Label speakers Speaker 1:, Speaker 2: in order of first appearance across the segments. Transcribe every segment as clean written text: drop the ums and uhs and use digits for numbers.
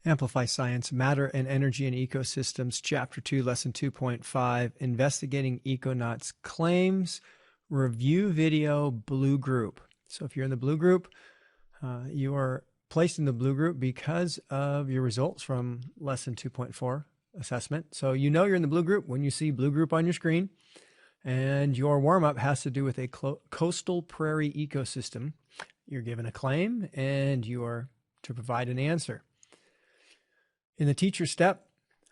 Speaker 1: Amplify Science, Matter and Energy in Ecosystems, Chapter 2, Lesson 2.5, Investigating Econauts Claims, Review Video, Blue Group. So if you're in the blue group, you are placed in the blue group because of your results from Lesson 2.4 assessment. So you know you're in the blue group when you see blue group on your screen, and your warm-up has to do with a coastal prairie ecosystem. You're given a claim, and you are to provide an answer. In the teacher step,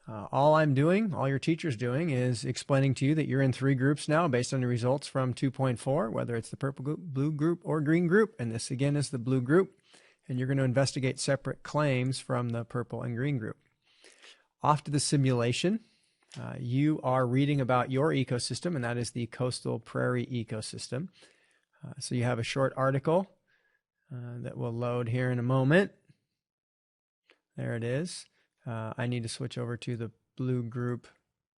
Speaker 1: all your teacher's doing is explaining to you that you're in 3 groups now based on the results from 2.4, whether it's the purple group, blue group, or green group. And this again is the blue group. And you're going to investigate separate claims from the purple and green group. Off to the simulation. You are reading about your ecosystem, and that is the coastal prairie ecosystem. So you have a short article that will load here in a moment. There it is. I need to switch over to the blue group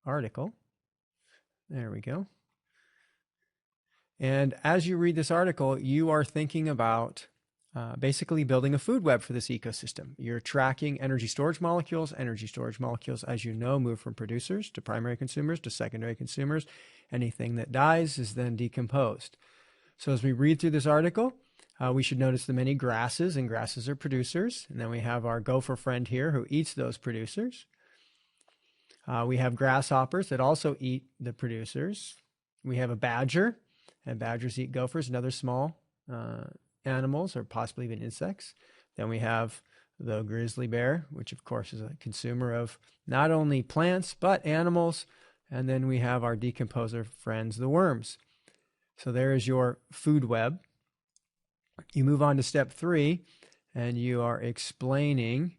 Speaker 1: article. There we go. And as you read this article, you are thinking about basically building a food web for this ecosystem. You're tracking energy storage molecules. Energy storage molecules, as you know, move from producers to primary consumers to secondary consumers. Anything that dies is then decomposed. So as we read through this article, we should notice the many grasses, and grasses are producers. And then we have our gopher friend here who eats those producers. We have grasshoppers that also eat the producers. We have a badger, and badgers eat gophers and other small animals or possibly even insects. Then we have the grizzly bear, which of course is a consumer of not only plants but animals. And then we have our decomposer friends, the worms. So there is your food web. You move on to step 3, and you are explaining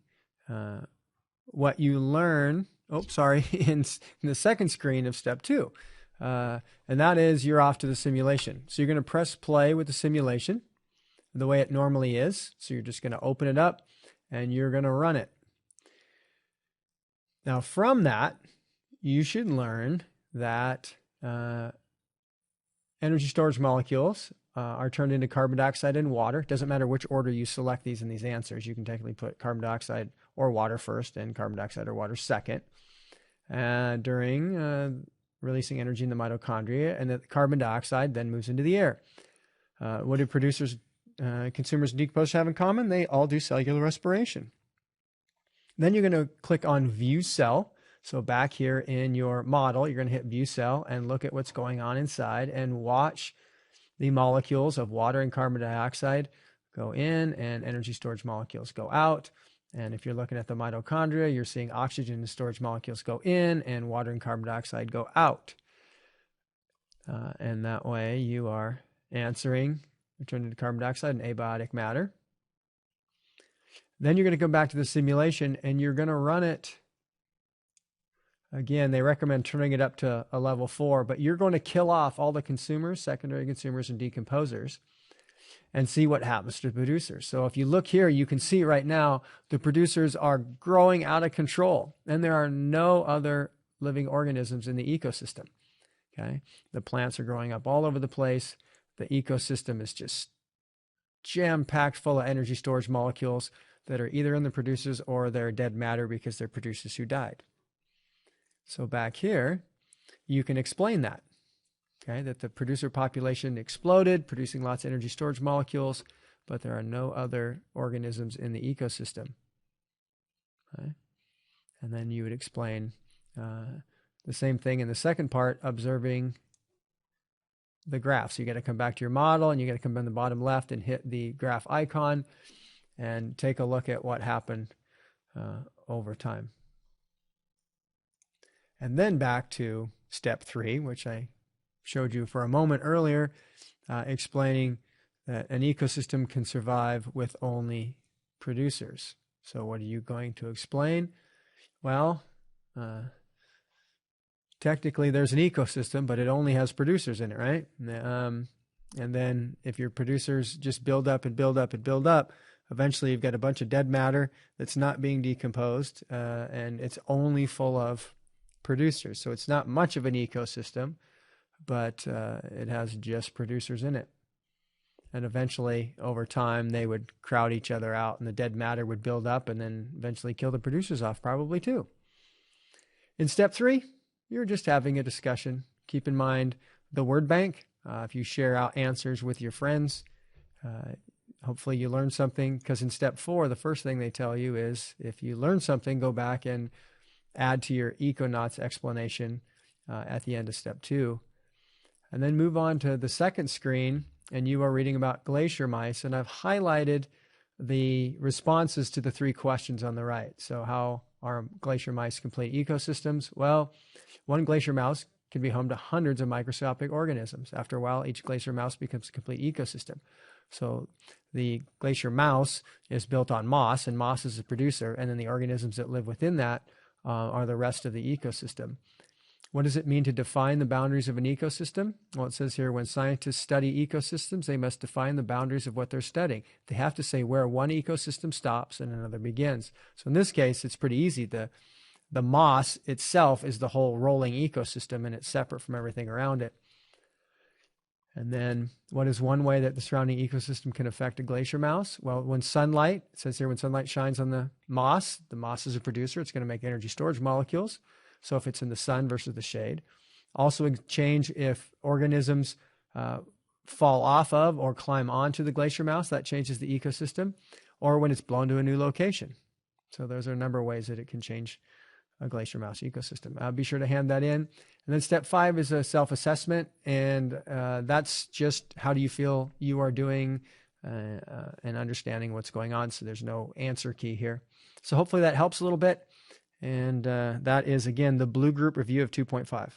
Speaker 1: what you learn. In the second screen of step 2. And that is you're off to the simulation. So you're going to press play with the simulation the way it normally is. So you're just going to open it up and you're going to run it. Now from that, you should learn that energy storage molecules are turned into carbon dioxide and water. It doesn't matter which order you select these in these answers. You can technically put carbon dioxide or water first and carbon dioxide or water second during releasing energy in the mitochondria, and the carbon dioxide then moves into the air. What do consumers and decomposers have in common? They all do cellular respiration. Then you're going to click on View Cell. So back here in your model, you're going to hit View Cell and look at what's going on inside and watch the molecules of water and carbon dioxide go in and energy storage molecules go out. And if you're looking at the mitochondria, you're seeing oxygen and storage molecules go in and water and carbon dioxide go out. And that way you are answering return to carbon dioxide and abiotic matter. Then you're going to go back to the simulation and you're going to run it. Again, they recommend turning it up to a level 4, but you're going to kill off all the consumers, secondary consumers, and decomposers and see what happens to the producers. So if you look here, you can see right now the producers are growing out of control, and there are no other living organisms in the ecosystem. Okay, the plants are growing up all over the place. The ecosystem is just jam-packed full of energy storage molecules that are either in the producers or they're dead matter because they're producers who died. So back here, you can explain that, okay, that the producer population exploded, producing lots of energy storage molecules, but there are no other organisms in the ecosystem. Okay? And then you would explain the same thing in the second part, observing the graph. So you got to come back to your model, and you got to come in the bottom left and hit the graph icon and take a look at what happened over time. And then back to step 3, which I showed you for a moment earlier, explaining that an ecosystem can survive with only producers. So what are you going to explain? Well, technically there's an ecosystem, but it only has producers in it, right? And then if your producers just build up and build up and build up, eventually you've got a bunch of dead matter that's not being decomposed, and it's only full of producers. So it's not much of an ecosystem, but it has just producers in it. And eventually, over time, they would crowd each other out and the dead matter would build up and then eventually kill the producers off, probably too. In step 3, you're just having a discussion. Keep in mind the word bank. If you share out answers with your friends, hopefully you learn something, because in step 4, the first thing they tell you is if you learn something, go back and add to your Econauts explanation at the end of step 2. And then move on to the second screen, and you are reading about glacier mice, and I've highlighted the responses to the 3 questions on the right. So how are glacier mice complete ecosystems? Well, one glacier mouse can be home to hundreds of microscopic organisms. After a while, each glacier mouse becomes a complete ecosystem. So the glacier mouse is built on moss, and moss is a producer, and then the organisms that live within that are the rest of the ecosystem. What does it mean to define the boundaries of an ecosystem? Well, it says here, when scientists study ecosystems, they must define the boundaries of what they're studying. They have to say where one ecosystem stops and another begins. So in this case, it's pretty easy. The moss itself is the whole rolling ecosystem, and it's separate from everything around it. And then what is one way that the surrounding ecosystem can affect a glacier mouse? Well, when sunlight, it says here, when sunlight shines on the moss is a producer. It's going to make energy storage molecules. So if it's in the sun versus the shade. Also change if organisms fall off of or climb onto the glacier mouse, that changes the ecosystem, or when it's blown to a new location. So those are a number of ways that it can change a glacier mouse ecosystem. Be sure to hand that in. And then step 5 is a self-assessment, and that's just how do you feel you are doing and understanding what's going on. So there's no answer key here. So hopefully that helps a little bit. And that is, again, the Blue Group review of 2.5.